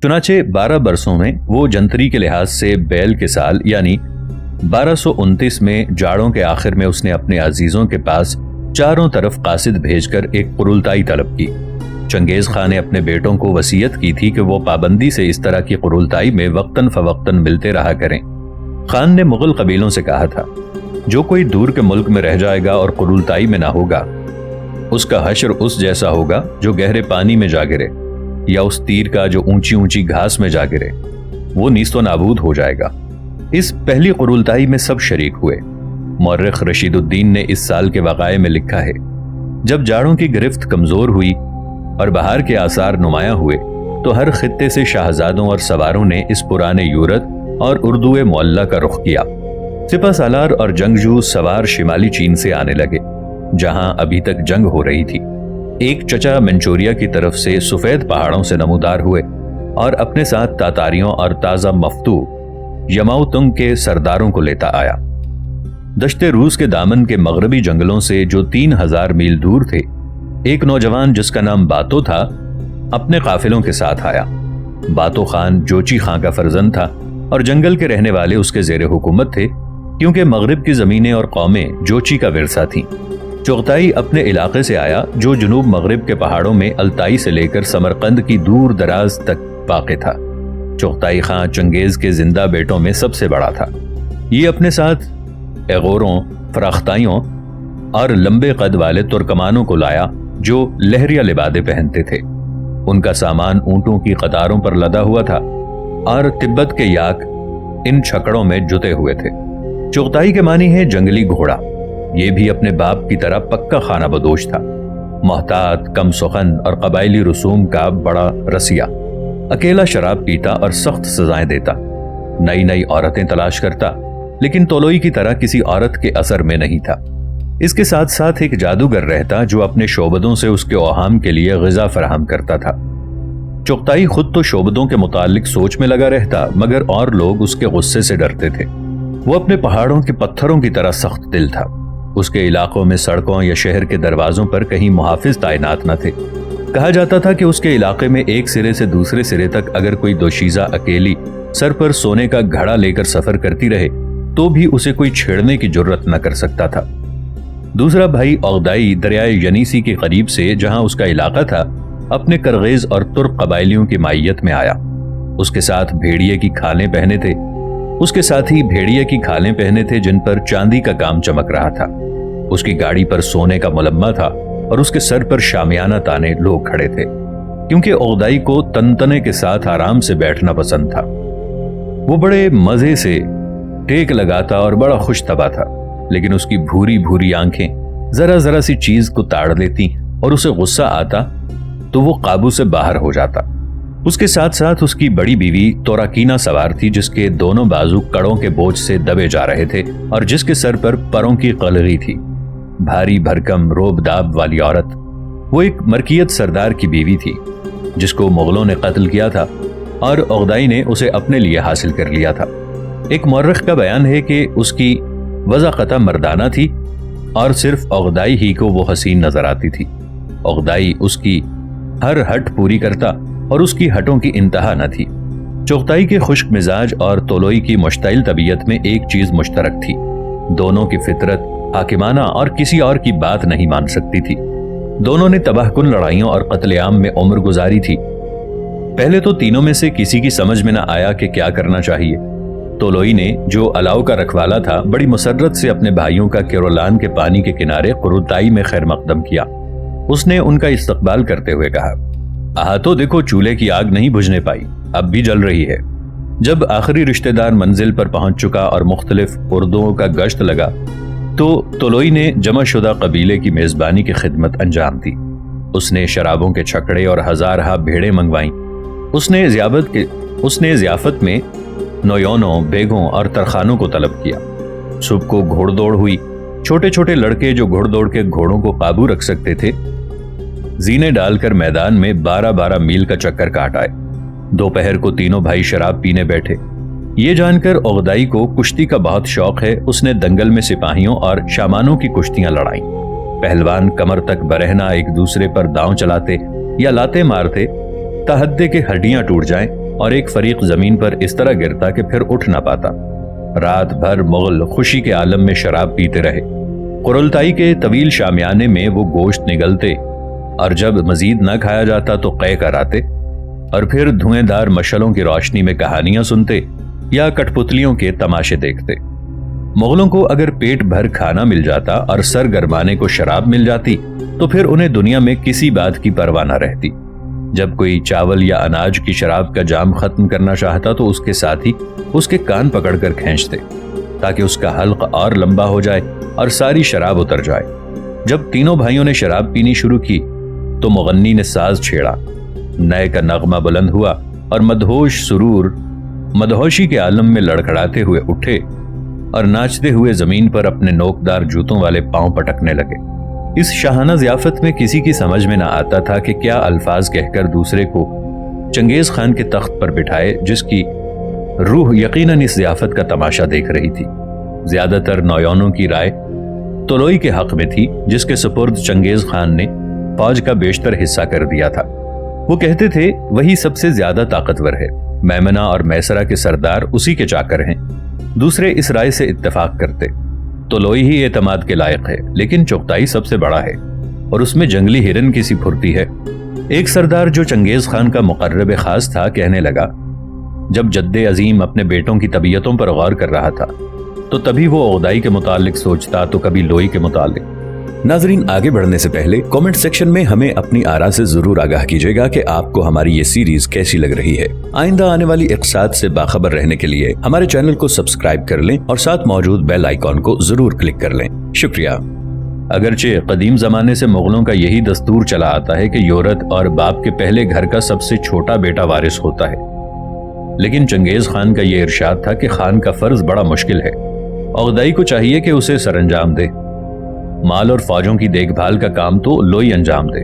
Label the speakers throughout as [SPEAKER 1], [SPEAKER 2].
[SPEAKER 1] چنانچہ 12 برسوں میں وہ جنتری کے لحاظ سے بیل کے سال یعنی 1229 میں جاڑوں کے آخر میں اس نے اپنے عزیزوں کے پاس چاروں طرف قاصد بھیج کر ایک قرولتائی طلب کی۔ چنگیز خان نے اپنے بیٹوں کو وصیت کی تھی کہ وہ پابندی سے اس طرح کی قرولتائی میں وقتاً فوقتاً ملتے رہا کریں۔ خان نے مغل قبیلوں سے کہا تھا، جو کوئی دور کے ملک میں رہ جائے گا اور قرولتائی میں نہ ہوگا، اس کا حشر اس جیسا ہوگا جو گہرے پانی میں جا گرے، یا اس تیر کا جو اونچی اونچی گھاس میں جا گرے، وہ نیست و نابود ہو جائے گا۔ اس پہلی قرولتائی میں سب شریک ہوئے۔ مورخ رشید الدین نے اس سال کے وقائع میں لکھا ہے، جب جاڑوں کی گرفت کمزور ہوئی اور بہار کے آثار نمایاں ہوئے تو ہر خطے سے شاہزادوں اور سواروں نے اس پرانے یورت اور اردو معلّہ کا رخ کیا۔ سپہ سالار اور جنگجو سوار شمالی چین سے آنے لگے، جہاں ابھی تک جنگ ہو رہی تھی۔ ایک چچا منچوریا کی طرف سے سفید پہاڑوں سے نمودار ہوئے اور اپنے ساتھ تاتاریوں اور تازہ مفتو یماؤتنگ کے سرداروں کو لیتا آیا۔ دشت روس کے دامن کے مغربی جنگلوں سے جو 3000 میل دور تھے، ایک نوجوان جس کا نام باتو تھا اپنے قافلوں کے ساتھ آیا۔ باتو خان جوچی خان کا فرزند تھا اور جنگل کے رہنے والے اس کے زیر حکومت تھے، کیونکہ مغرب کی زمینیں اور قومیں جوچی کا ورثہ تھیں۔ چغتائی اپنے علاقے سے آیا جو جنوب مغرب کے پہاڑوں میں التائی سے لے کر سمرقند کی دور دراز تک واقع تھا۔ چغتائی خان چنگیز کے زندہ بیٹوں میں سب سے بڑا تھا۔ یہ اپنے ساتھ ایغوروں، فراختائیوں اور لمبے قد والے ترکمانوں کو لایا جو لہریہ لبادے پہنتے تھے۔ ان کا سامان اونٹوں کی قطاروں پر لدا ہوا تھا اور تبت کے یاک ان چھکڑوں میں جتے ہوئے تھے۔ چغتائی کے معنی ہے جنگلی گھوڑا۔ یہ بھی اپنے باپ کی طرح پکا خانہ بدوش تھا، محتاط، کم سخن اور قبائلی رسوم کا بڑا رسیہ۔ اکیلا شراب پیتا اور سخت سزائیں دیتا، نئی نئی عورتیں تلاش کرتا، لیکن تولوئی کی طرح کسی عورت کے اثر میں نہیں تھا۔ اس کے ساتھ ساتھ ایک جادوگر رہتا جو اپنے شعبدوں سے اس کے اوہام کے لیے غذا فراہم کرتا تھا۔ چغتائی خود تو شعبدوں کے متعلق سوچ میں لگا رہتا، مگر اور لوگ اس کے غصے سے ڈرتے تھے۔ وہ اپنے پہاڑوں کے پتھروں کی طرح سخت دل تھا۔ اس کے علاقوں میں سڑکوں یا شہر کے دروازوں پر کہیں محافظ تعینات نہ تھے۔ کہا جاتا تھا کہ اس کے علاقے میں ایک سرے سے دوسرے سرے تک اگر کوئی دوشیزہ اکیلی سر پر سونے کا گھڑا لے کر سفر کرتی رہے تو بھی اسے کوئی چھیڑنے کی جرت نہ کر سکتا تھا۔ دوسرا بھائی اوغدائی دریائے ینیسی کے قریب سے، جہاں اس کا علاقہ تھا، اپنے کرغیز اور ترک قبائلیوں کی مائیت میں آیا۔ اس کے ساتھ بھیڑیے کی کھالیں پہنے تھے، اس کے ساتھی بھیڑیے کی کھالیں پہنے تھے جن پر چاندی کا کام چمک رہا تھا۔ اس کی گاڑی پر سونے کا ملمہ تھا اور اس کے سر پر شامیانہ تانے لوگ کھڑے تھے، کیونکہ اوغدائی کو تنتنے کے ساتھ آرام سے بیٹھنا پسند تھا۔ وہ بڑے مزے سے ٹیک لگاتا اور بڑا خوش طبع تھا، لیکن اس کی بھوری بھوری آنکھیں ذرا ذرا سی چیز کو تاڑ لیتی اور اسے غصہ آتا تو وہ قابو سے باہر ہو جاتا۔ اس کے ساتھ ساتھ اس کی بڑی بیوی توراکینا سوار تھی، جس کے دونوں بازو کڑوں کے بوجھ سے دبے جا رہے تھے اور جس کے سر پر پروں کی قلغی تھی۔ بھاری بھرکم روب داب والی عورت۔ وہ ایک مرکیت سردار کی بیوی تھی جس کو مغلوں نے قتل کیا تھا اور اوغدائی نے اسے اپنے لیے حاصل کر لیا تھا۔ ایک مورخ کا بیان ہے کہ اس کی وضع قطع مردانہ تھی اور صرف اوغدائی ہی کو وہ حسین نظر آتی تھی۔ اوغدائی اس کی ہر ہٹ پوری کرتا اور اس کی ہٹوں کی انتہا نہ تھی۔ چغتائی کے خشک مزاج اور تولوئی کی مشتعل طبیعت میں ایک چیز مشترک تھی، دونوں کی فطرت حاکمانہ اور کسی اور کی بات نہیں مان سکتی تھی۔ دونوں نے تباہ کن لڑائیوں اور قتل عام میں عمر گزاری تھی۔ پہلے تو تینوں میں سے کسی کی سمجھ میں نہ آیا کہ کیا کرنا چاہیے۔ تولوئی نے، جو الاؤ کا رکھوالا تھا، بڑی مسرت سے اپنے بھائیوں کا کیرولان کے پانی کے کنارے قرولتائی میں خیر مقدم کیا۔ اس نے ان کا استقبال کرتے ہوئے کہا، آہا تو دیکھو، چولہے کی آگ نہیں بجھنے پائی، اب بھی جل رہی ہے۔ جب آخری رشتہ دار منزل پر پہنچ چکا اور مختلف اردوؤں کا گشت لگا تو تولوئی نے جمع شدہ قبیلے کی میزبانی کی خدمت انجام دی۔ اس نے شرابوں کے چھکڑے اور ہزارہا بھیڑیں منگوائیں۔ اس نے ضیافت میں نویونوں، بیگوں اور ترخانوں کو طلب کیا۔ صبح کو گھوڑ دوڑ ہوئی۔ چھوٹے چھوٹے لڑکے جو گھوڑ دوڑ کے گھوڑوں کو قابو رکھ سکتے تھے، زینے ڈال کر میدان میں 12 میل کا چکر کاٹ آئے۔ دوپہر کو تینوں بھائی شراب پینے بیٹھے۔ یہ جان کر اوغدائی کو کشتی کا بہت شوق ہے، اس نے دنگل میں سپاہیوں اور شامانوں کی کشتیاں لڑائیں۔ پہلوان کمر تک برہنہ ایک دوسرے پر داؤں چلاتے یا لاتے مارتے تاحدے کے ہڈیاں ٹوٹ جائیں اور ایک فریق زمین پر اس طرح گرتا کہ پھر اٹھ نہ پاتا۔ رات بھر مغل خوشی کے عالم میں شراب پیتے رہے۔ قرلتائی کے طویل شامیانے میں وہ گوشت نگلتے اور جب مزید نہ کھایا جاتا تو قے کراتے اور پھر دھویں دار مشعلوں کی روشنی میں کہانیاں سنتے یا کٹ پتلیوں کے تماشے دیکھتے۔ مغلوں کو اگر پیٹ بھر کھانا مل جاتا اور سر گرمانے کو شراب مل جاتی تو پھر انہیں دنیا میں کسی بات کی پرواہ نہ رہتی۔ جب کوئی چاول یا اناج کی شراب کا جام ختم کرنا چاہتا تو اس کے ساتھ ہی اس کے کان پکڑ کر کھینچتے تاکہ اس کا حلق اور لمبا ہو جائے اور ساری شراب اتر جائے۔ جب تینوں بھائیوں نے شراب پینی شروع کی تو مغنی نے ساز چھیڑا، نئے کا نغمہ بلند ہوا اور مدہوش سرور مدہوشی کے عالم میں لڑکھڑاتے ہوئے اٹھے اور ناچتے ہوئے زمین پر اپنے نوکدار جوتوں والے پاؤں پٹکنے لگے۔ اس شاہانہ ضیافت میں کسی کی سمجھ میں نہ آتا تھا کہ کیا الفاظ کہہ کر دوسرے کو چنگیز خان کے تخت پر بٹھائے، جس کی روح یقیناً اس ضیافت کا تماشا دیکھ رہی تھی۔ زیادہ تر نویونوں کی رائے طلوئی کے حق میں تھی، جس کے سپرد چنگیز خان نے فوج کا بیشتر حصہ کر دیا تھا۔ وہ کہتے تھے وہی سب سے زیادہ طاقتور ہے، میمنہ اور میسرہ کے سردار اسی کے چاکر ہیں۔ دوسرے اس رائے سے اتفاق کرتے۔ طلوئی ہی اعتماد کے لائق ہے، لیکن چغتائی سب سے بڑا ہے اور اس میں جنگلی ہرن کی سی پھرتی ہے۔ ایک سردار جو چنگیز خان کا مقرب خاص تھا کہنے لگا، جب جد عظیم اپنے بیٹوں کی طبیعتوں پر غور کر رہا تھا تو تبھی وہ عقدائی کے متعلق سوچتا تو کبھی لوئی کے متعلق۔
[SPEAKER 2] ناظرین، آگے بڑھنے سے پہلے کامنٹ سیکشن میں ہمیں اپنی آراء سے ضرور آگاہ کیجیے گا کہ آپ کو ہماری یہ سیریز کیسی لگ رہی ہے۔ آئندہ آنے والی اقساط سے باخبر رہنے کے لیے ہمارے چینل کو سبسکرائب کر لیں اور ساتھ موجود بیل آئیکن کو ضرور کلک کر لیں۔ شکریہ۔
[SPEAKER 1] اگرچہ قدیم زمانے سے مغلوں کا یہی دستور چلا آتا ہے کہ یورت اور باپ کے پہلے گھر کا سب سے چھوٹا بیٹا وارث ہوتا ہے، لیکن چنگیز خان کا یہ ارشاد تھا کہ خان کا فرض بڑا مشکل ہے، عقدائی کو چاہیے کہ اسے سر انجام دے، مال اور فوجوں کی دیکھ بھال کا کام تو لوئی انجام دے۔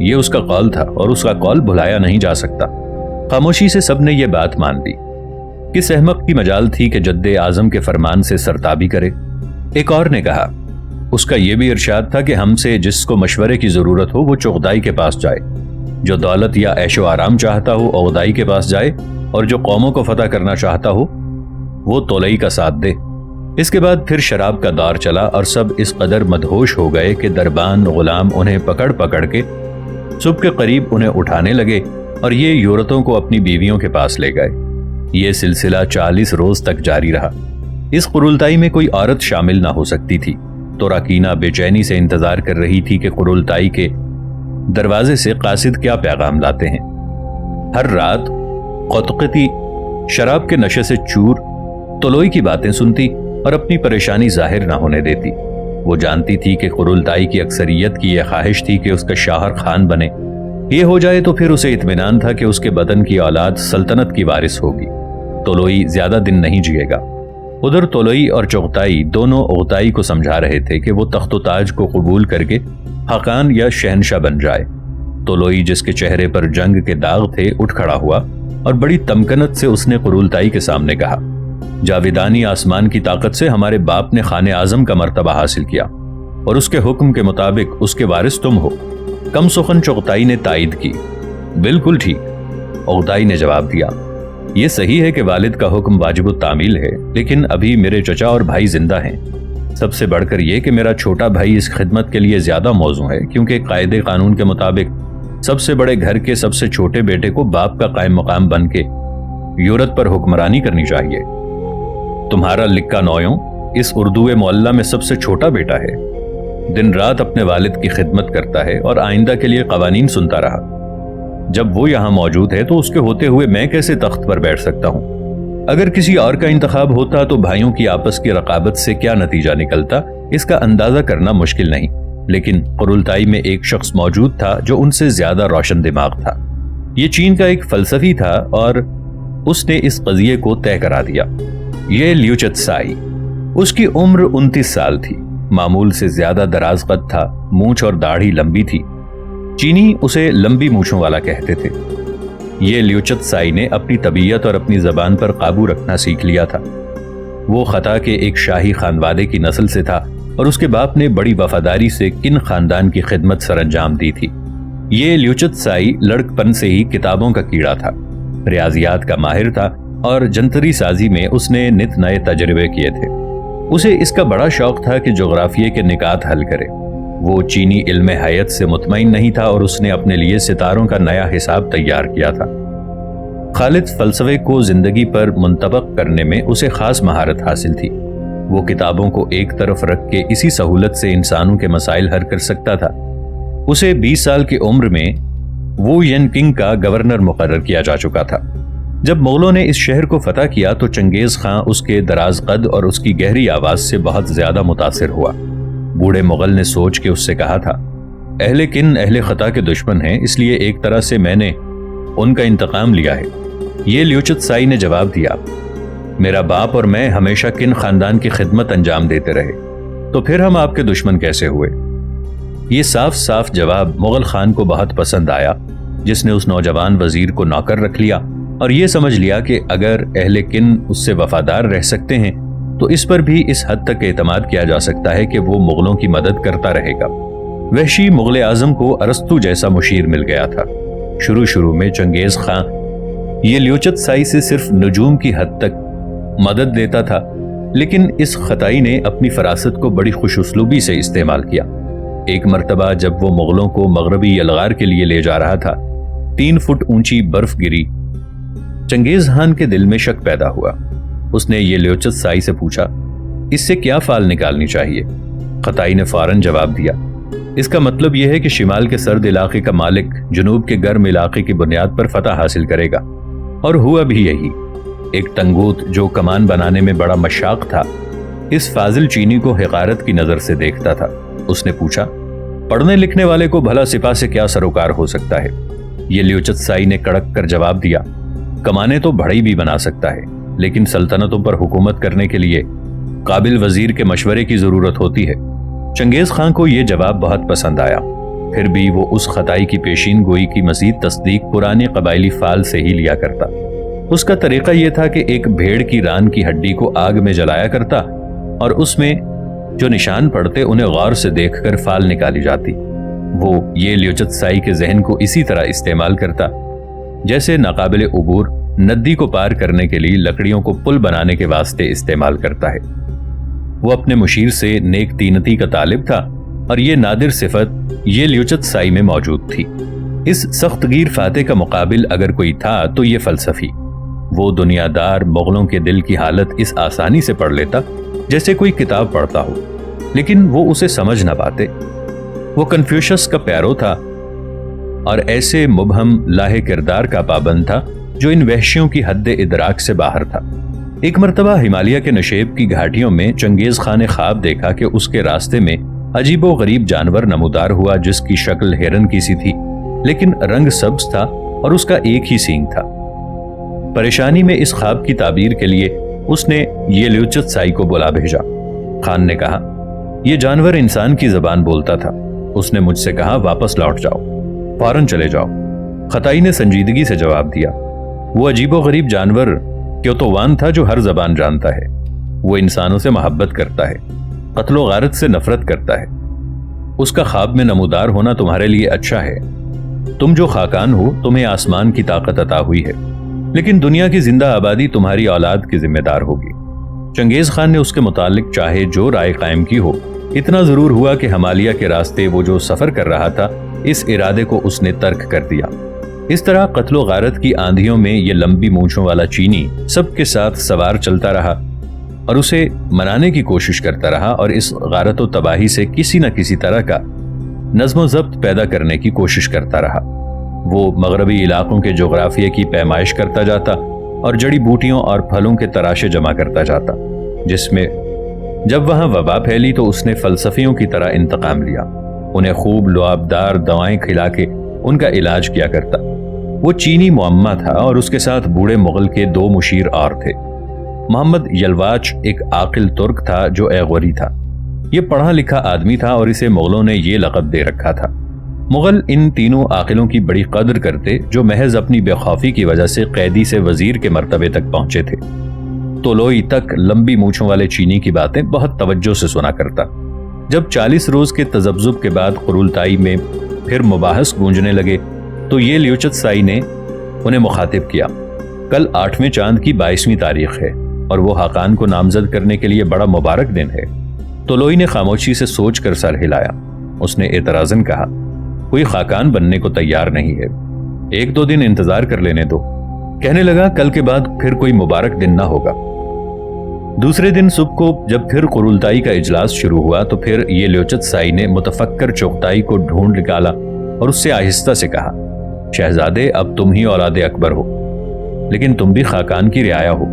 [SPEAKER 1] یہ اس کا قول تھا اور اس کا قول بھلایا نہیں جا سکتا۔ خاموشی سے سب نے یہ بات مان لی۔ کس احمق کی مجال تھی کہ جد اعظم کے فرمان سے سرتابی کرے؟ ایک اور نے کہا، اس کا یہ بھی ارشاد تھا کہ ہم سے جس کو مشورے کی ضرورت ہو وہ چغتائی کے پاس جائے، جو دولت یا عیش و آرام چاہتا ہو عقدائی کے پاس جائے، اور جو قوموں کو فتح کرنا چاہتا ہو وہ طلوئی کا ساتھ دے۔ اس کے بعد پھر شراب کا دور چلا اور سب اس قدر مدہوش ہو گئے کہ دربان غلام انہیں پکڑ پکڑ کے صبح کے قریب انہیں اٹھانے لگے اور یہ یورتوں کو اپنی بیویوں کے پاس لے گئے۔ یہ سلسلہ 40 روز تک جاری رہا۔ اس قرلتائی میں کوئی عورت شامل نہ ہو سکتی تھی، تو راکینہ بے چینی سے انتظار کر رہی تھی کہ قرلتائی کے دروازے سے قاصد کیا پیغام لاتے ہیں۔ ہر رات قطقتی شراب کے نشے سے چور طلوئی کی باتیں سنتی اور اپنی پریشانی ظاہر نہ ہونے دیتی۔ وہ جانتی تھی کہ قرلتائی کی اکثریت کی یہ خواہش تھی کہ اس کا شاہر خان بنے۔ یہ ہو جائے تو پھر اسے اطمینان تھا کہ اس کے بدن کی اولاد سلطنت کی وارث ہوگی۔ طلوئی زیادہ دن نہیں جیے گا۔ ادھر طلوئی اور چغتائی دونوں عقدائی کو سمجھا رہے تھے کہ وہ تخت و تاج کو قبول کر کے حقان یا شہنشاہ بن جائے۔ طلوئی، جس کے چہرے پر جنگ کے داغ تھے، اٹھ کھڑا ہوا اور بڑی تمکنت سے اس نے قرلتائی کے سامنے کہا، جاویدانی آسمان کی طاقت سے ہمارے باپ نے خان اعظم کا مرتبہ حاصل کیا اور اس کے حکم کے مطابق اس کے وارث تم ہو۔ کم سخن چغتائی نے تائید کی، بالکل ٹھیک۔ عقدائی نے جواب دیا، یہ صحیح ہے کہ والد کا حکم واجب التعمیل ہے، لیکن ابھی میرے چچا اور بھائی زندہ ہیں۔ سب سے بڑھ کر یہ کہ میرا چھوٹا بھائی اس خدمت کے لیے زیادہ موزوں ہے، کیونکہ قاعدے قانون کے مطابق سب سے بڑے گھر کے سب سے چھوٹے بیٹے کو باپ کا قائم مقام بن کے یورت پر حکمرانی کرنی چاہیے۔ تمہارا لکا نویوں اس اردو معلّہ میں سب سے چھوٹا بیٹا ہے، دن رات اپنے والد کی خدمت کرتا ہے اور آئندہ کے لیے قوانین سنتا رہا۔ جب وہ یہاں موجود ہے تو اس کے ہوتے ہوئے میں کیسے تخت پر بیٹھ سکتا ہوں؟ اگر کسی اور کا انتخاب ہوتا تو بھائیوں کی آپس کی رقابت سے کیا نتیجہ نکلتا، اس کا اندازہ کرنا مشکل نہیں، لیکن قرلتائی میں ایک شخص موجود تھا جو ان سے زیادہ روشن دماغ تھا۔ یہ چین کا ایک فلسفی تھا اور اس نے اس قضیے کو طے کرا دیا۔ یہ لیوچت سائی، اس کی عمر 29 سال تھی، معمول سے زیادہ دراز قد تھا، مونچھ اور داڑھی لمبی تھی۔ چینی اسے لمبی مونچھوں والا کہتے تھے۔ یہ لیوچت سائی نے اپنی طبیعت اور اپنی زبان پر قابو رکھنا سیکھ لیا تھا۔ وہ خطا کے ایک شاہی خانوادے کی نسل سے تھا اور اس کے باپ نے بڑی وفاداری سے کن خاندان کی خدمت سر انجام دی تھی۔ یہ لیوچت سائی لڑکپن سے ہی کتابوں کا کیڑا تھا۔ ریاضیات کا ماہر تھا اور جنتری سازی میں اس نے نت نئے تجربے کیے تھے۔ اسے اس کا بڑا شوق تھا کہ جغرافیے کے نکات حل کرے۔ وہ چینی علم حیات سے مطمئن نہیں تھا اور اس نے اپنے لیے ستاروں کا نیا حساب تیار کیا تھا۔ خالد فلسفے کو زندگی پر منطبق کرنے میں اسے خاص مہارت حاصل تھی۔ وہ کتابوں کو ایک طرف رکھ کے اسی سہولت سے انسانوں کے مسائل حل کر سکتا تھا۔ اسے 20 سال کی عمر میں وو ین کنگ کا گورنر مقرر کیا جا چکا تھا۔ جب مغلوں نے اس شہر کو فتح کیا تو چنگیز خان اس کے دراز قد اور اس کی گہری آواز سے بہت زیادہ متاثر ہوا۔ بوڑھے مغل نے سوچ کے اس سے کہا تھا، اہل کن اہل خطا کے دشمن ہیں، اس لیے ایک طرح سے میں نے ان کا انتقام لیا ہے۔ یہ لیوچت سائی نے جواب دیا، میرا باپ اور میں ہمیشہ کن خاندان کی خدمت انجام دیتے رہے، تو پھر ہم آپ کے دشمن کیسے ہوئے؟ یہ صاف صاف جواب مغل خان کو بہت پسند آیا، جس نے اس نوجوان وزیر کو نوکر رکھ لیا اور یہ سمجھ لیا کہ اگر اہل کن اس سے وفادار رہ سکتے ہیں تو اس پر بھی اس حد تک اعتماد کیا جا سکتا ہے کہ وہ مغلوں کی مدد کرتا رہے گا۔ وحشی مغل اعظم کو ارسطو جیسا مشیر مل گیا تھا۔ شروع میں چنگیز خان یہ لیوچت سائی سے صرف نجوم کی حد تک مدد دیتا تھا، لیکن اس خطائی نے اپنی فراست کو بڑی خوش اسلوبی سے استعمال کیا۔ ایک مرتبہ جب وہ مغلوں کو مغربی یلغار کے لیے لے جا رہا تھا، 3 فٹ اونچی برف گری۔ چنگیز خان کے دل میں شک پیدا ہوا۔ اس نے یہ لیوچت سائی سے پوچھا، اس سے کیا فال نکالنی چاہیے؟ خطائی نے فوراً جواب دیا، اس کا مطلب یہ ہے کہ شمال کے سرد علاقے کا مالک جنوب کے گرم علاقے کی بنیاد پر فتح حاصل کرے گا۔ اور ہوا بھی یہی۔ ایک تنگوت جو کمان بنانے میں بڑا مشاق تھا، اس فاضل چینی کو حقارت کی نظر سے دیکھتا تھا۔ اس نے پوچھا، پڑھنے لکھنے والے کو بھلا سپاہ سے کیا سروکار ہو سکتا ہے؟ یہ لیوچت سائی نے کڑک کر جواب دیا، کمانے تو بڑھئی بھی بنا سکتا ہے، لیکن سلطنتوں پر حکومت کرنے کے لیے قابل وزیر کے مشورے کی ضرورت ہوتی ہے۔ چنگیز خان کو یہ جواب بہت پسند آیا، پھر بھی وہ اس خطائی کی پیشین گوئی کی مزید تصدیق پرانے قبائلی فال سے ہی لیا کرتا۔ اس کا طریقہ یہ تھا کہ ایک بھیڑ کی ران کی ہڈی کو آگ میں جلایا کرتا اور اس میں جو نشان پڑتے انہیں غور سے دیکھ کر فال نکالی جاتی۔ وہ یہ لیوچت سائی کے ذہن کو اسی طرح استعمال کرتا جیسے ناقابل عبور ندی کو پار کرنے کے لیے لکڑیوں کو پل بنانے کے واسطے استعمال کرتا ہے۔ وہ اپنے مشیر سے نیک تینتی کا طالب تھا اور یہ نادر صفت یہ لیوچت سائی میں موجود تھی۔ اس سخت گیر فاتح کا مقابل اگر کوئی تھا تو یہ فلسفی۔ وہ دنیا دار مغلوں کے دل کی حالت اس آسانی سے پڑھ لیتا جیسے کوئی کتاب پڑھتا ہو، لیکن وہ اسے سمجھ نہ پاتے۔ وہ کنفیوشس کا پیرو تھا اور ایسے مبہم لاہ کردار کا پابند تھا جو ان وحشیوں کی حد ادراک سے باہر تھا۔ ایک مرتبہ ہمالیہ کے نشیب کی گھاٹیوں میں چنگیز خان نے خواب دیکھا کہ اس کے راستے میں عجیب و غریب جانور نمودار ہوا جس کی شکل ہرن کی سی تھی، لیکن رنگ سبز تھا اور اس کا ایک ہی سینگ تھا۔ پریشانی میں اس خواب کی تعبیر کے لیے اس نے یہ لیوچت سائی کو بلا بھیجا۔ خان نے کہا، یہ جانور انسان کی زبان بولتا تھا۔ اس نے مجھ سے کہا، واپس لوٹ جاؤ، فوراً چلے جاؤ۔ خطائی نے سنجیدگی سے جواب دیا، وہ عجیب و غریب جانور کیوتووان تھا جو ہر زبان جانتا ہے۔ وہ انسانوں سے محبت کرتا ہے، قتل و غارت سے نفرت کرتا ہے۔ اس کا خواب میں نمودار ہونا تمہارے لیے اچھا ہے۔ تم جو خاکان ہو، تمہیں آسمان کی طاقت عطا ہوئی ہے، لیکن دنیا کی زندہ آبادی تمہاری اولاد کی ذمہ دار ہوگی۔ چنگیز خان نے اس کے متعلق چاہے جو رائے قائم کی ہو، اتنا ضرور ہوا کہ ہمالیہ کے راستے وہ جو سفر کر رہا تھا، اس ارادے کو اس نے ترک کر دیا۔ اس طرح قتل و غارت کی آندھیوں میں یہ لمبی مونچھوں والا چینی سب کے ساتھ سوار چلتا رہا اور اسے منانے کی کوشش کرتا رہا اور اس غارت و تباہی سے کسی نہ کسی طرح کا نظم و ضبط پیدا کرنے کی کوشش کرتا رہا۔ وہ مغربی علاقوں کے جغرافیے کی پیمائش کرتا جاتا اور جڑی بوٹیوں اور پھلوں کے تراشے جمع کرتا جاتا، جس میں جب وہاں وبا پھیلی تو اس نے فلسفیوں کی طرح انتقام لیا۔ انہیں خوب لعابدار دوائیں کھلا کے ان کا علاج کیا کرتا۔ وہ چینی معمہ تھا اور اس کے ساتھ بوڑھے مغل کے 2 مشیر اور تھے۔ محمد یلواچ ایک عاقل ترک تھا جو ایغوری تھا۔ یہ پڑھا لکھا آدمی تھا اور اسے مغلوں نے یہ لقب دے رکھا تھا۔ مغل ان تینوں عاقلوں کی بڑی قدر کرتے جو محض اپنی بے خوفی کی وجہ سے قیدی سے وزیر کے مرتبے تک پہنچے تھے۔ تولوئی تک لمبی مونچھوں والے چینی کی باتیں بہت توجہ سے سنا کرتا۔ جب 40 روز کے تذبذب کے بعد قرولتائی میں پھر مباحث گونجنے لگے تو یہ لیوچت سائی نے انہیں مخاطب کیا، کل 8ویں چاند کی 22ویں تاریخ ہے اور وہ خاقان کو نامزد کرنے کے لیے بڑا مبارک دن ہے۔ طلوئی نے خاموشی سے سوچ کر سر ہلایا۔ اس نے اعتراضاً کہا، کوئی خاقان بننے کو تیار نہیں ہے، 1-2 دن انتظار کر لینے دو۔ کہنے لگا، کل کے بعد پھر کوئی مبارک دن نہ ہوگا۔ دوسرے دن صبح کو جب پھر قرولتائی کا اجلاس شروع ہوا تو پھر یہ لیوچت سائی نے متفکر چغتائی کو ڈھونڈ نکالا اور اس سے آہستہ سے کہا، شہزادے اب تم ہی اولاد اکبر ہو، لیکن تم بھی خاقان کی رعایا ہو۔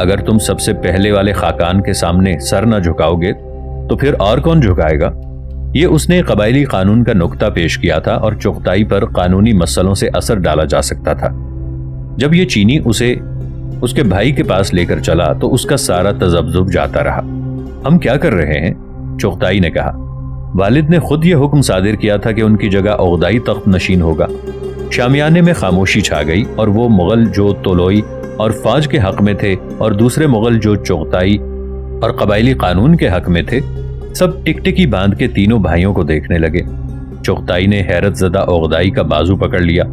[SPEAKER 1] اگر تم سب سے پہلے والے خاقان کے سامنے سر نہ جھکاؤ گے تو پھر اور کون جھکائے گا؟ یہ اس نے قبائلی قانون کا نقطہ پیش کیا تھا اور چغتائی پر قانونی مسئلوں سے اثر ڈالا جا سکتا تھا۔ جب یہ چینی اسے اس کے بھائی کے پاس لے کر چلا تو اس کا سارا تذبذب جاتا رہا۔ ہم کیا کر رہے ہیں؟ چغتائی نے کہا۔ والد نے خود یہ حکم صادر کیا تھا کہ ان کی جگہ عقدائی تخت نشین ہوگا۔ شامیانے میں خاموشی چھا گئی اور وہ مغل جو طلوئی اور فوج کے حق میں تھے اور دوسرے مغل جو چغتائی اور قبائلی قانون کے حق میں تھے، سب ٹکٹکی باندھ کے تینوں بھائیوں کو دیکھنے لگے۔ چغتائی نے حیرت زدہ عقدائی کا بازو پکڑ لیا۔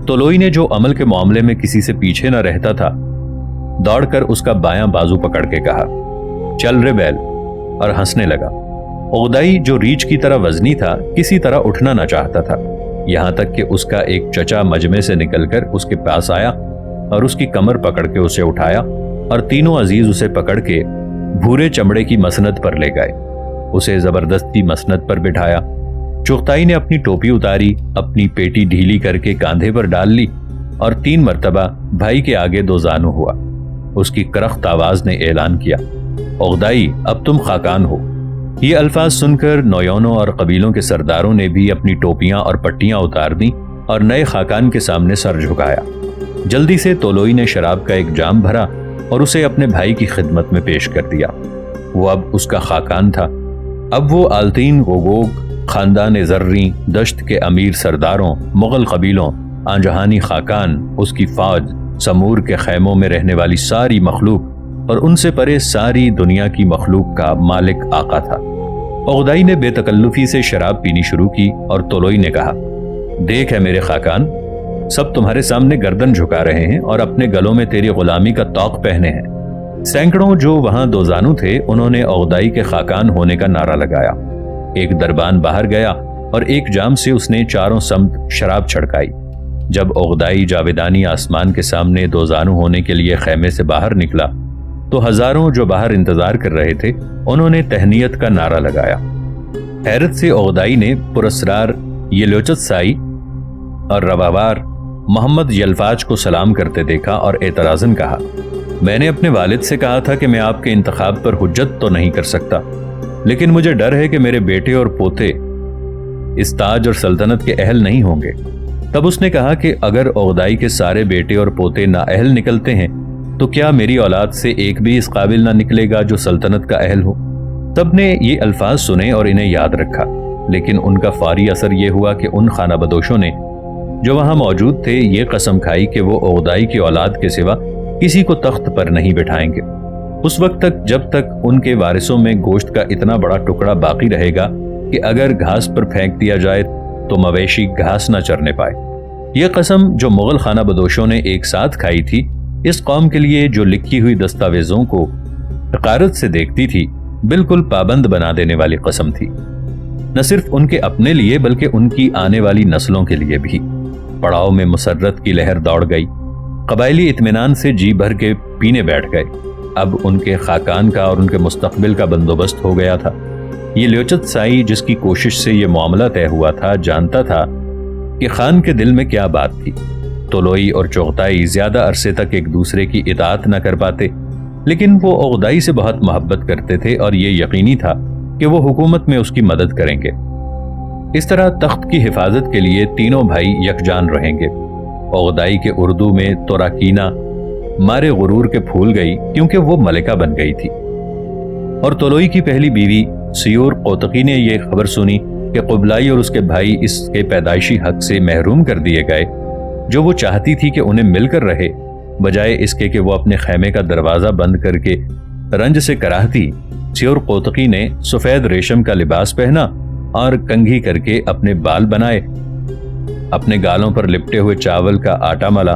[SPEAKER 1] طلوئی نے جو عمل کے معاملے میں کسی سے پیچھے نہ رہتا تھا، دوڑ کر اس کا بایاں بازو پکڑ کے کہا، چل رے بیل، اور ہنسنے لگا۔ عقدائی جو ریچھ کی طرح وزنی تھا کسی طرح اٹھنا نہ چاہتا تھا، یہاں تک کہ اس کا ایک چچا مجمع سے نکل کر اس کے پاس آیا اور اس کی کمر پکڑ کے اسے اٹھایا اور تینوں عزیز اسے پکڑ کے بھورے چمڑے کی مسند پر لے گئے۔ اسے زبردستی مسند پر بٹھایا۔ چغتائی نے اپنی ٹوپی اتاری، اپنی پیٹی ڈھیلی کر کے کاندھے پر ڈال لی اور 3 مرتبہ بھائی کے آگے 2 زانو ہوا۔ اس کی کرخت آواز نے اعلان کیا، عقدائی اب تم خاقان ہو۔ یہ الفاظ سن کر نویونوں اور قبیلوں کے سرداروں نے بھی اپنی ٹوپیاں اور پٹیاں اتار دیں اور نئے خاقان کے سامنے سر جھکایا۔ جلدی سے طلوئی نے شراب کا ایک جام بھرا اور اسے اپنے بھائی کی خدمت میں پیش کر دیا۔ وہ اب اس کا خاقان تھا۔ اب وہ آلتین غوغوگ، خاندان زریں، دشت کے امیر سرداروں، مغل قبیلوں، آنجہانی خاقان، اس کی فوج، سمور کے خیموں میں رہنے والی ساری مخلوق اور ان سے پرے ساری دنیا کی مخلوق کا مالک آقا تھا۔ عقدائی نے بے تکلفی سے شراب پینی شروع کی اور طلوئی نے کہا، دیکھ ہے میرے خاقان، سب تمہارے سامنے گردن جھکا رہے ہیں اور اپنے گلوں میں تیری غلامی کا طوق پہنے ہیں۔ سینکڑوں جو وہاں 2 زانو تھے انہوں نے عقدائی کے خاقان ہونے کا نعرہ لگایا۔ ایک دربان باہر گیا اور ایک جام سے اس نے چاروں سمت شراب چھڑکائی۔ جب عقدائی جاویدانی آسمان کے سامنے 2 زانو ہونے کے لیے خیمے سے باہر نکلا تو ہزاروں جو باہر انتظار کر رہے تھے انہوں نے تہنیت کا نعرہ لگایا۔ حیرت سے عقدائی نے پراسرار یہ لیوچت سائی اور روابار محمد یلفاج کو سلام کرتے دیکھا اور اعتراضاً کہا، میں نے اپنے والد سے کہا تھا کہ میں آپ کے انتخاب پر حجت تو نہیں کر سکتا، لیکن مجھے ڈر ہے کہ میرے بیٹے اور پوتے اس تاج اور سلطنت کے اہل نہیں ہوں گے۔ تب اس نے کہا کہ اگر عقدائی کے سارے بیٹے اور پوتے نااہل نکلتے ہیں تو کیا میری اولاد سے ایک بھی اس قابل نہ نکلے گا جو سلطنت کا اہل ہو؟ سب نے یہ الفاظ سنے اور انہیں یاد رکھا، لیکن ان کا فوری اثر یہ ہوا کہ ان خانہ بدوشوں نے جو وہاں موجود تھے یہ قسم کھائی کہ وہ عقدائی کی اولاد کے سوا کسی کو تخت پر نہیں بٹھائیں گے، اس وقت تک جب تک ان کے وارثوں میں گوشت کا اتنا بڑا ٹکڑا باقی رہے گا کہ اگر گھاس پر پھینک دیا جائے تو مویشی گھاس نہ چرنے پائے۔ یہ قسم جو مغل خانہ بدوشوں نے ایک ساتھ کھائی تھی، اس قوم کے لیے جو لکھی ہوئی دستاویزوں کو حقارت سے دیکھتی تھی، بالکل پابند بنا دینے والی قسم تھی، نہ صرف ان کے اپنے لیے بلکہ ان کی آنے والی نسلوں کے لیے بھی۔ پڑاؤ میں مسرت کی لہر دوڑ گئی، قبائلی اطمینان سے جی بھر کے پینے بیٹھ گئے۔ اب ان کے خاقان کا اور ان کے مستقبل کا بندوبست ہو گیا تھا۔ یہ لیوچت سائی جس کی کوشش سے یہ معاملہ طے ہوا تھا جانتا تھا کہ خان کے دل میں کیا بات تھی۔ طلوئی اور چغتائی زیادہ عرصے تک ایک دوسرے کی اطاعت نہ کر پاتے، لیکن وہ عقدائی سے بہت محبت کرتے تھے اور یہ یقینی تھا کہ وہ حکومت میں اس کی مدد کریں گے۔ اس طرح تخت کی حفاظت کے لیے تینوں بھائی یکجان رہیں گے۔ عقدائی کے اردو میں توراکینہ مارے غرور کے پھول گئی کیونکہ وہ ملکہ بن گئی تھی، اور طلوئی کی پہلی بیوی سیور قوتقی نے یہ خبر سنی کہ قبلائی اور اس کے بھائی اس کے پیدائشی حق سے محروم کر دیے گئے جو وہ چاہتی تھی کہ انہیں مل کر رہے، بجائے اس کے کہ وہ اپنے خیمے کا دروازہ بند کر کے رنج سے کراہتی۔ سیور قوتقی نے سفید ریشم کا لباس پہنا اور کنگھی کر کے اپنے بال بنائے، اپنے گالوں پر لپٹے ہوئے چاول کا آٹا ملا